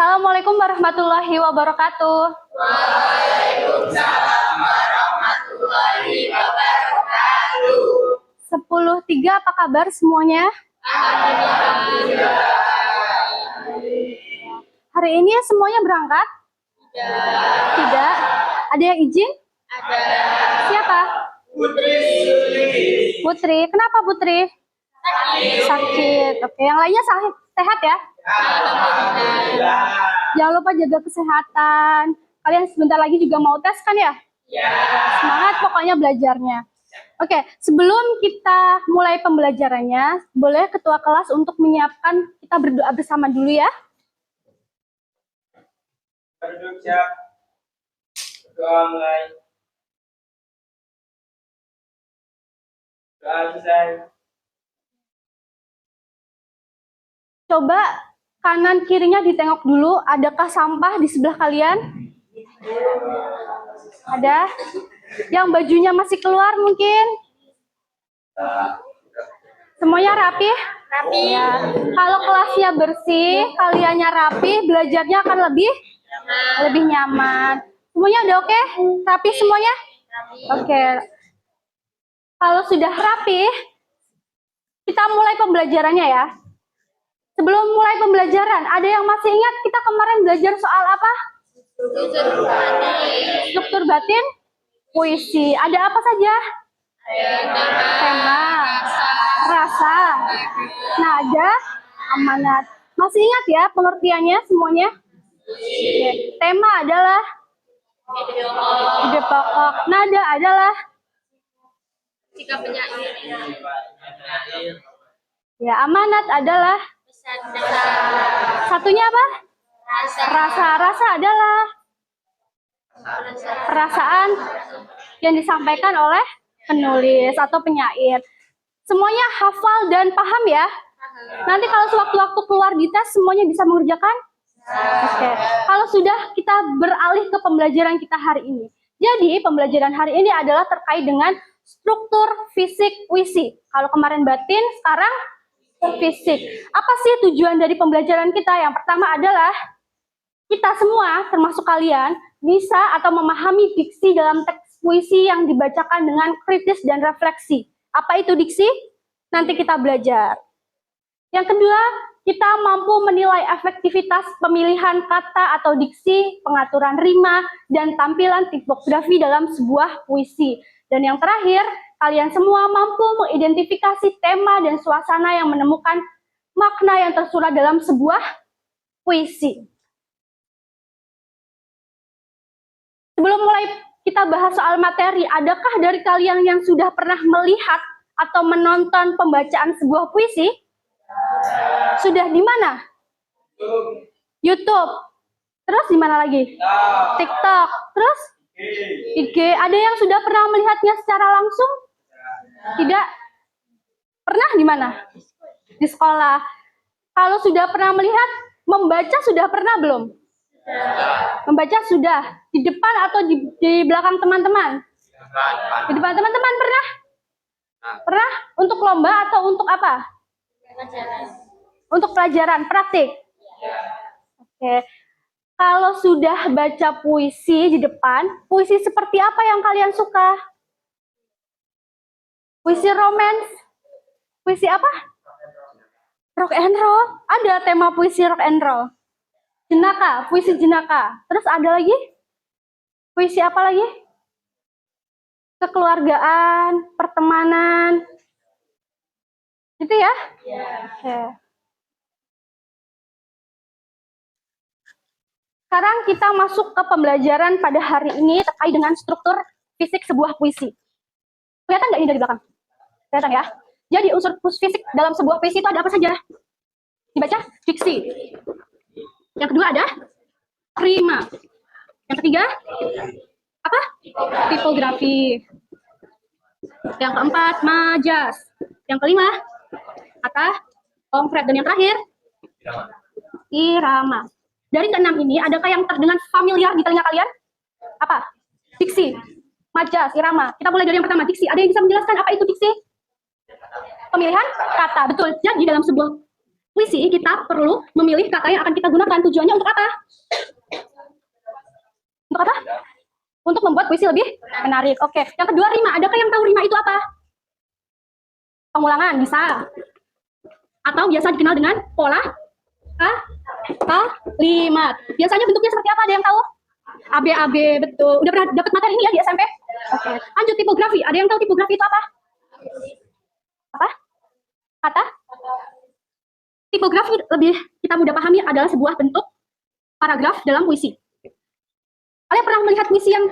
Assalamualaikum warahmatullahi wabarakatuh. Waalaikumsalam warahmatullahi wabarakatuh. 10.3 apa kabar semuanya? Alhamdulillah. Hari ini semuanya berangkat? Tidak. Ada yang izin? Ada. Siapa? Putri. Putri. Kenapa Putri? Sakit. Oke, yang lainnya sehat ya? Alhamdulillah. Jangan lupa jaga kesehatan. Kalian sebentar lagi juga mau tes kan ya? Ya. Semangat pokoknya belajarnya. Oke, sebelum kita mulai pembelajarannya, boleh ketua kelas untuk menyiapkan, kita berdoa bersama dulu ya. Berduduk siap. Berdoa mulai. Doa selesai. Coba kanan kirinya ditengok dulu, adakah sampah di sebelah kalian? Ada? Yang bajunya masih keluar mungkin? Semuanya rapi? Rapi. Ya. Kalau kelasnya bersih, kaliannya rapi, belajarnya akan lebih nyaman. Semuanya udah oke? Rapi semuanya? Oke. Kalau sudah rapi, kita mulai pembelajarannya ya. Sebelum mulai pembelajaran, ada yang masih ingat kita kemarin belajar soal apa? Struktur batin, puisi. Ada apa saja? Tema, rasa, nada, amanat. Masih ingat ya pengertiannya semuanya? Oke. Tema adalah ide pokok. Nada adalah Sikap penyair. ya, amanat adalah satunya apa? Rasa. Rasa adalah perasaan yang disampaikan oleh penulis atau penyair. Semuanya hafal dan paham ya? Nanti kalau sewaktu-waktu keluar di tes semuanya bisa mengerjakan? Oke. Kalau sudah, kita beralih ke pembelajaran kita hari ini. Jadi pembelajaran hari ini adalah terkait dengan struktur fisik puisi. Kalau kemarin batin, sekarang fisik. Apa sih tujuan dari pembelajaran kita? Yang pertama adalah kita semua, termasuk kalian, bisa atau memahami diksi dalam teks puisi yang dibacakan dengan kritis dan refleksi. Apa itu diksi? Nanti kita belajar. Yang kedua, kita mampu menilai efektivitas pemilihan kata atau diksi, pengaturan rima, dan tampilan tipografi dalam sebuah puisi. Dan yang terakhir, kalian semua mampu mengidentifikasi tema dan suasana yang menemukan makna yang tersurat dalam sebuah puisi. Sebelum mulai kita bahas soal materi, adakah dari kalian yang sudah pernah melihat atau menonton pembacaan sebuah puisi? Sudah di mana? YouTube. Terus di mana lagi? TikTok. Terus? IG. Ada yang sudah pernah melihatnya secara langsung? Tidak? Pernah di mana? Di sekolah. Kalau sudah pernah melihat, membaca sudah pernah belum? Membaca sudah. Di depan atau di belakang teman-teman? Di depan teman-teman pernah? Pernah? Untuk lomba atau untuk apa? Untuk pelajaran, praktik? Oke. Kalau sudah baca puisi di depan, puisi seperti apa yang kalian suka? Puisi romance? Puisi apa? Rock and roll? Ada tema puisi rock and roll. Jenaka, puisi jenaka. Terus ada lagi? Puisi apa lagi? Kekeluargaan, pertemanan. Gitu ya? Oke. Sekarang kita masuk ke pembelajaran pada hari ini terkait dengan struktur fisik sebuah puisi. Kelihatan nggak ini dari belakang? Kelihatan ya? Jadi unsur fisik dalam sebuah puisi itu ada apa saja? Dibaca? Diksi. Yang kedua ada rima. Yang ketiga apa? Tipografi. Yang keempat majas. Yang kelima kata konkret, dan yang terakhir irama. Dari keenam ini, adakah yang terdengar familiar di telinga kalian? Apa? Diksi, majas, irama. Kita mulai dari yang pertama, diksi. Ada yang bisa menjelaskan apa itu diksi? Pemilihan kata, betul. Jadi dalam sebuah puisi, kita perlu memilih kata yang akan kita gunakan. Tujuannya untuk apa? Untuk apa? Untuk membuat puisi lebih menarik. Oke. Yang kedua, rima. Adakah yang tahu rima itu apa? Pengulangan, bisa. Atau biasa dikenal dengan pola kalimat. Biasanya bentuknya seperti apa? Ada yang tahu? ABAB, betul. Udah pernah dapat materi ini ya di SMP? Oke. Lanjut, tipografi. Ada yang tahu tipografi itu apa? Apa? Kata? Tipografi lebih kita mudah pahami adalah sebuah bentuk paragraf dalam puisi. Kalian pernah melihat puisi yang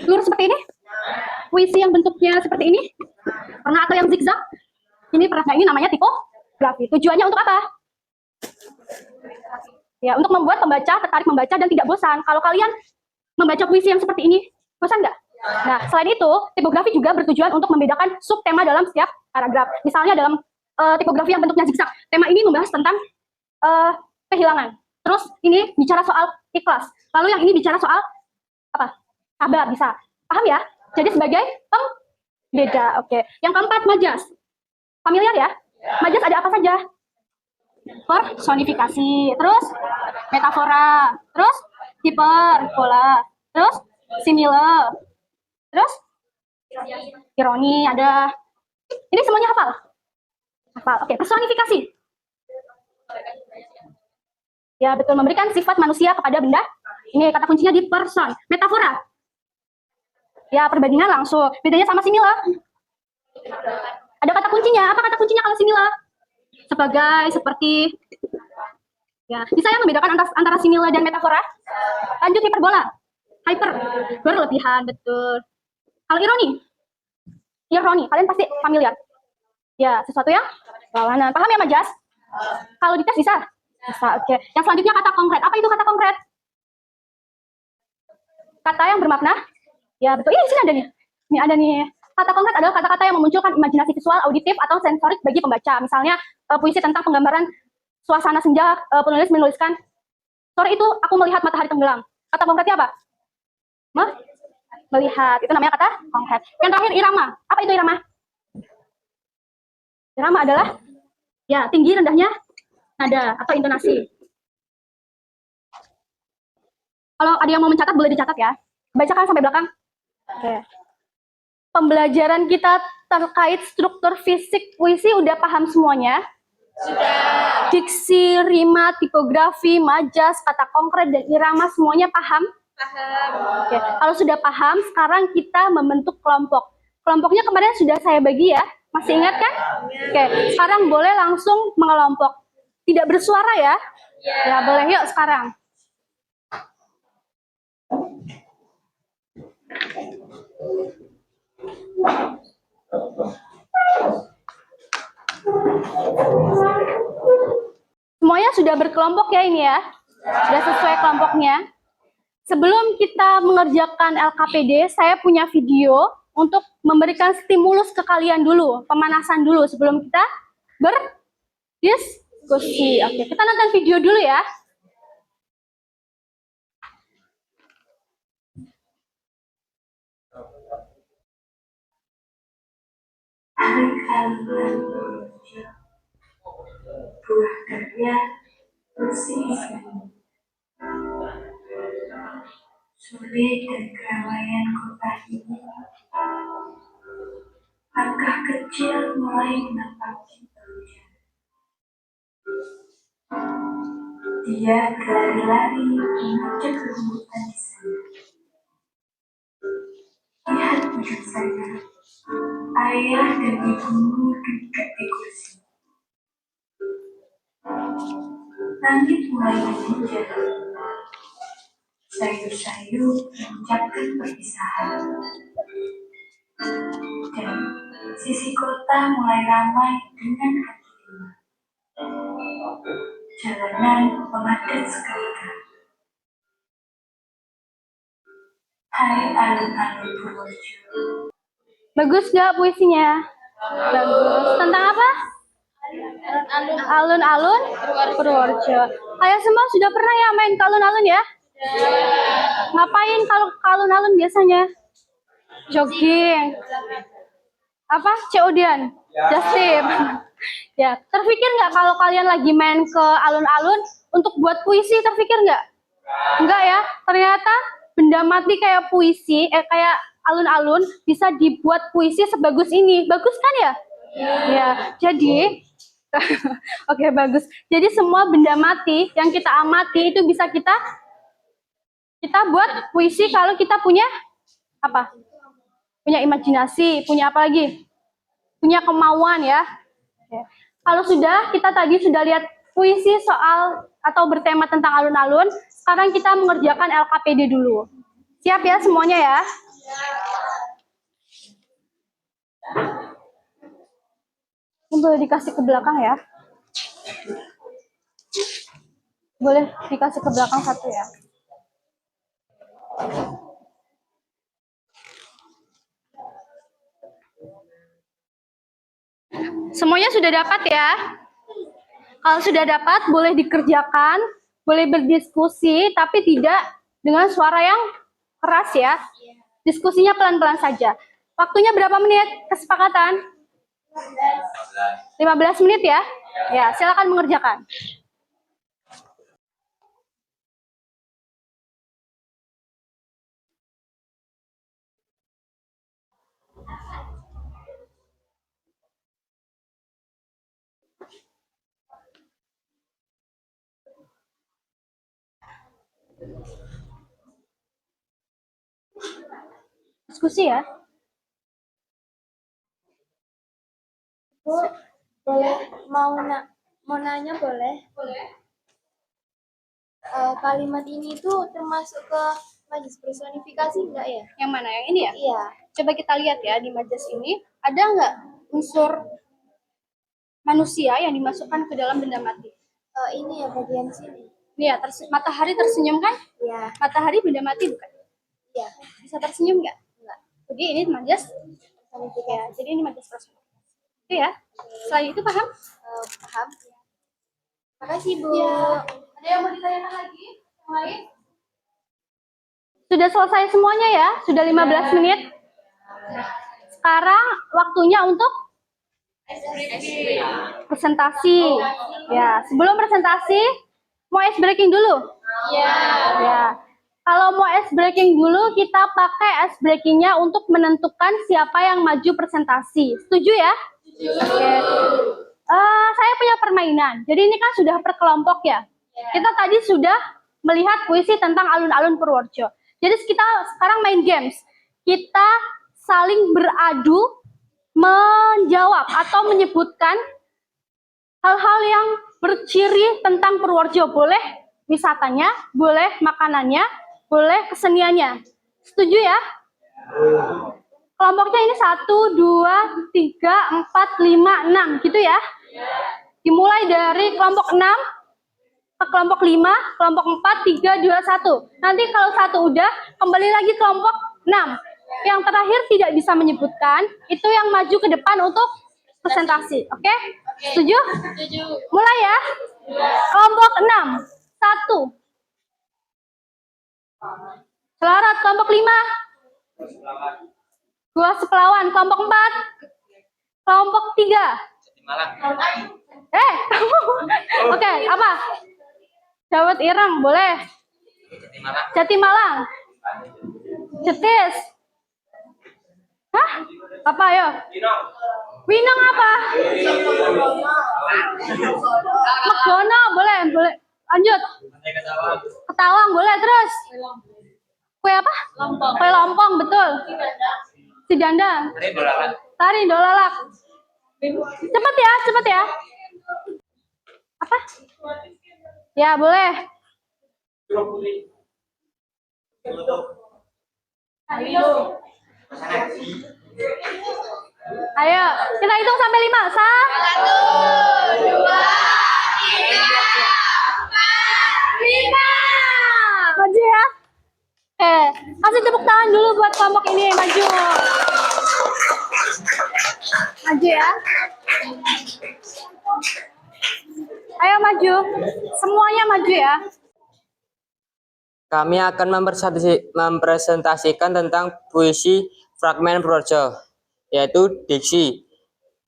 lurus seperti ini? Puisi yang bentuknya seperti ini? Pernah, atau yang zigzag? Ini pernah. Nah, ini namanya tipografi. Tujuannya untuk apa? Ya, untuk membuat pembaca tertarik membaca dan tidak bosan. Kalau kalian membaca puisi yang seperti ini, bosan nggak? Nah, selain itu, tipografi juga bertujuan untuk membedakan subtema dalam setiap paragraf. Misalnya dalam tipografi yang bentuknya zigzag, tema ini membahas tentang kehilangan. Terus ini bicara soal ikhlas. Lalu yang ini bicara soal apa? Sabar, bisa. Paham ya? Jadi sebagai pembeda. Oke. Yang keempat, majas. Familiar ya? Majas ada apa saja? Personifikasi, terus metafora, terus hiperbola, terus simile, terus ironi ada. Ini semuanya hafal? Hafal. Oke, personifikasi. Ya, betul, memberikan sifat manusia kepada benda. Ini kata kuncinya di person. Metafora. Ya, perbandingan langsung. Bedanya sama simile. Ada kata kuncinya. Apa kata kuncinya kalau simile? Sebagai, seperti. Ya, bisa ya membedakan antara simile dan metafora? Lanjut, hiperbola. Hyper, berlebihan, betul. Kalau ironi? Ironi, kalian pasti familiar. Ya, sesuatu yang berlawanan. Paham ya, Majas? Kalau dites bisa? Bisa, oke. Yang selanjutnya kata konkret. Apa itu kata konkret? Kata yang bermakna? Ya, betul. Ini di sini ada nih. Ini ada nih. Kata konkret adalah kata-kata yang memunculkan imajinasi visual, auditif, atau sensorik bagi pembaca. Misalnya, puisi tentang penggambaran suasana senja, penulis menuliskan, sore itu aku melihat matahari tenggelam. Kata konkretnya apa? Melihat. Itu namanya kata konkret. Yang terakhir, irama. Apa itu irama? Irama adalah ya tinggi rendahnya nada atau intonasi. Kalau ada yang mau mencatat boleh dicatat ya. Bacakan sampai belakang. Oke. Pembelajaran kita terkait struktur fisik puisi udah paham semuanya? Sudah. Diksi, rima, tipografi, majas, kata konkret, dan irama semuanya paham? Paham. Oke. Kalau sudah paham, sekarang kita membentuk kelompok. Kelompoknya kemarin sudah saya bagi ya. Masih ingat kan? Oke. Sekarang boleh langsung mengelompok. Tidak bersuara ya? Ya, boleh. Yuk sekarang. Semuanya sudah berkelompok ya ini ya? Sudah sesuai kelompoknya. Sebelum kita mengerjakan LKPD, saya punya video untuk memberikan stimulus ke kalian dulu, pemanasan dulu sebelum kita berdiskusi. Oke, kita nonton video dulu ya. Buah karya bersih-bersih. Sore dan keramaian kota ini, langkah kecil mulai menapaki hujan. Dia berlari-lari menuju rumputan di sana. Lihat bukan sana, ayah dan ibumu duduk di kursi. Langit mulai menghujat. Sayur-sayur mengucapkan perpisahan. Dan sisi kota mulai ramai dengan kaki lima. Jalanan memadat seketika. Hai alun-alun Purworejo. Bagus nggak puisinya? Bagus. Tentang apa? Alun-alun Purworejo. Kalian semua sudah pernah ya main ke alun-alun ya? Ngapain kalau ke alun-alun biasanya? Jogging. Apa? COD-an? Just tip. Ya, terpikir nggak kalau kalian lagi main ke alun-alun untuk buat puisi, terpikir nggak? Enggak ya, ternyata benda mati kayak puisi, kayak alun-alun bisa dibuat puisi sebagus ini. Bagus kan ya? Ya, jadi oke bagus. Jadi semua benda mati yang kita amati itu bisa kita buat puisi kalau kita punya apa? Punya imajinasi, punya apa lagi? Punya kemauan ya. Oke. Kalau kita tadi sudah lihat puisi soal atau bertema tentang alun-alun, sekarang kita mengerjakan LKPD dulu. Siap ya semuanya ya? Boleh dikasih ke belakang ya? Boleh dikasih ke belakang satu ya? Semuanya sudah dapat ya? Kalau sudah dapat, boleh dikerjakan, boleh berdiskusi, tapi tidak dengan suara yang keras ya. Diskusinya pelan-pelan saja. Waktunya berapa menit? Kesepakatan? 15 menit ya? Ya, silakan mengerjakan. Diskusi ya. Bu, boleh mau nanya boleh? Kalimat ini tuh termasuk ke majelis personifikasi enggak ya? Yang mana? Yang ini ya? Iya. Coba kita lihat ya di majas ini, ada nggak unsur manusia yang dimasukkan ke dalam benda mati? Ini ya bagian sini. Nih ya, matahari tersenyum kan? Iya. Matahari benda mati bukan? Iya. Bisa tersenyum nggak? Enggak. Jadi ini majas ya, jadi ini majas personifikasi. Oke ya. Selain itu paham? Paham. Makasih Bu. Ya. Ada yang mau ditanyakan lagi? Yang lain? Sudah selesai semuanya ya? Sudah 15 menit? Sekarang waktunya untuk presentasi. Ya, sebelum presentasi mau ice breaking dulu? Iya. Ya. Kalau mau ice breaking dulu, kita pakai ice breakingnya untuk menentukan siapa yang maju presentasi. Setuju ya? Oke. Saya punya permainan. Jadi ini kan sudah per kelompok ya. Kita tadi sudah melihat puisi tentang alun-alun Purworejo. Jadi kita sekarang main games. Kita saling beradu menjawab atau menyebutkan hal-hal yang berciri tentang Purworejo. Boleh wisatanya, boleh makanannya, boleh keseniannya. Setuju ya? Kelompoknya ini 1, 2, 3, 4, 5, 6 gitu ya. Dimulai dari kelompok 6 ke kelompok 5, kelompok 4, 3, 2, 1. Nanti kalau satu udah, kembali lagi kelompok 6. Yang terakhir tidak bisa menyebutkan, itu yang maju ke depan untuk presentasi. Oke? Setuju? Setuju. Mulai ya. Kelompok 6. 1. Selarat kelompok 5. Gua Seplawan kelompok 4. Kelompok 3. Oke, apa? Dawet Ireng, boleh. Jatimalang. Jetis. Hah? Apa ayo? Winong apa? Megono, boleh. Lanjut. Ketawang, boleh terus. Kue apa? Kue lompong, betul. Sidandang. Tari dolalak. Cepet ya. Apa? Ya, boleh. Ayo, kita hitung sampai 5. 1, 2, 3, 4, 5. Maju ya. Kasih tepuk tangan dulu buat kelompok ini. Maju. Maju ya. Ayo maju. Semuanya maju ya. Kami akan mempresentasikan tentang puisi fragmen Purworejo, yaitu diksi.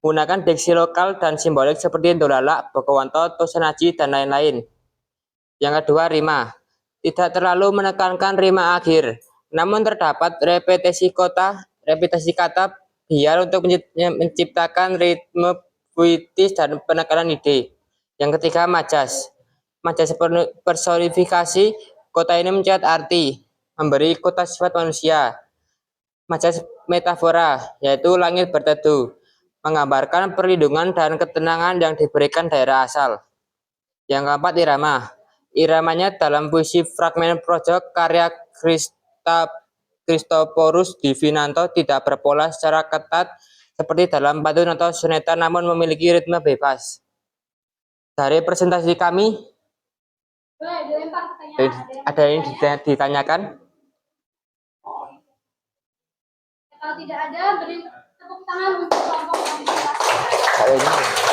Menggunakan diksi lokal dan simbolik seperti Dolala, Bogowanto, Tosanaji, dan lain-lain. Yang kedua, rima. Tidak terlalu menekankan rima akhir, namun terdapat repetisi kata biar untuk menciptakan ritme puitis dan penekanan ide. Yang ketiga, majas. Majas personifikasi kota ini mencatat arti, memberi kota sifat manusia. Majas metafora, yaitu langit berteduh, menggambarkan perlindungan dan ketenangan yang diberikan daerah asal. Yang keempat, irama. Iramanya dalam puisi fragmen project karya Christophorus Divinanto tidak berpola secara ketat seperti dalam pantun atau soneta, namun memiliki ritme bebas. Dari presentasi kami, Boleh dilempar pertanyaan. ada yang ditanyakan? Kalau tidak ada, beri tepuk tangan untuk kelompok yang dijelaskan.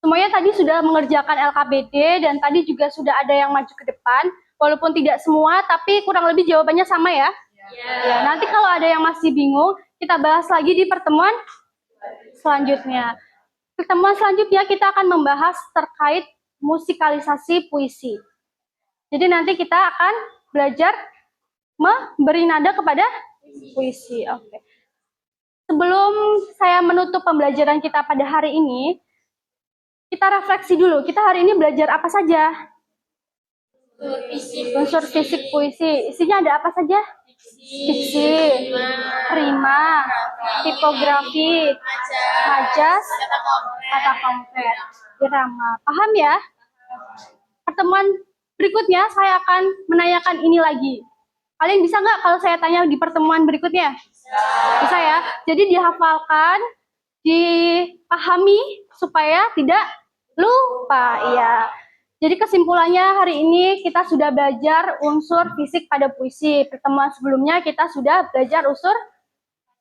Semuanya tadi sudah mengerjakan LKBD dan tadi juga sudah ada yang maju ke depan. Walaupun tidak semua, tapi kurang lebih jawabannya sama ya? Ya, nanti kalau ada yang masih bingung, kita bahas lagi di pertemuan selanjutnya. Pertemuan selanjutnya kita akan membahas terkait musikalisasi puisi. Jadi nanti kita akan belajar memberi nada kepada puisi. Oke. Sebelum saya menutup pembelajaran kita pada hari ini, kita refleksi dulu. Kita hari ini belajar apa saja? Unsur fisik puisi. Isinya ada apa saja? Diksi, rima, tipografi, majas, kata konkret, irama. Paham ya? Pertemuan berikutnya saya akan menanyakan ini lagi. Kalian bisa nggak kalau saya tanya di pertemuan berikutnya? Bisa ya? Jadi dihafalkan, dipahami supaya tidak lupa. Iya. Jadi kesimpulannya hari ini kita sudah belajar unsur fisik pada puisi. Pertemuan sebelumnya kita sudah belajar unsur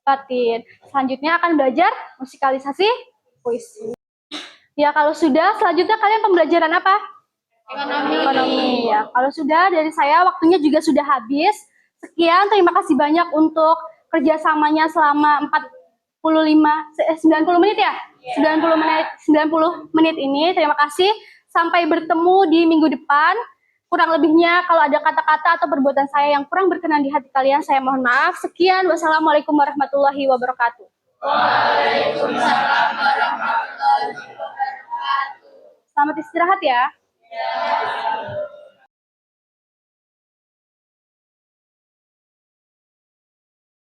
batin. Selanjutnya akan belajar musikalisasi puisi. Ya kalau sudah, selanjutnya kalian pembelajaran apa? Ekonomi. Ya, kalau sudah dari saya waktunya juga sudah habis. Sekian, terima kasih banyak untuk kerjasamanya selama 90 menit ya? 90 menit ini. Terima kasih. Sampai bertemu di minggu depan. Kurang lebihnya kalau ada kata-kata atau perbuatan saya yang kurang berkenan di hati kalian, saya mohon maaf. Sekian, wassalamualaikum warahmatullahi wabarakatuh. Waalaikumsalam warahmatullahi wabarakatuh. Selamat istirahat ya.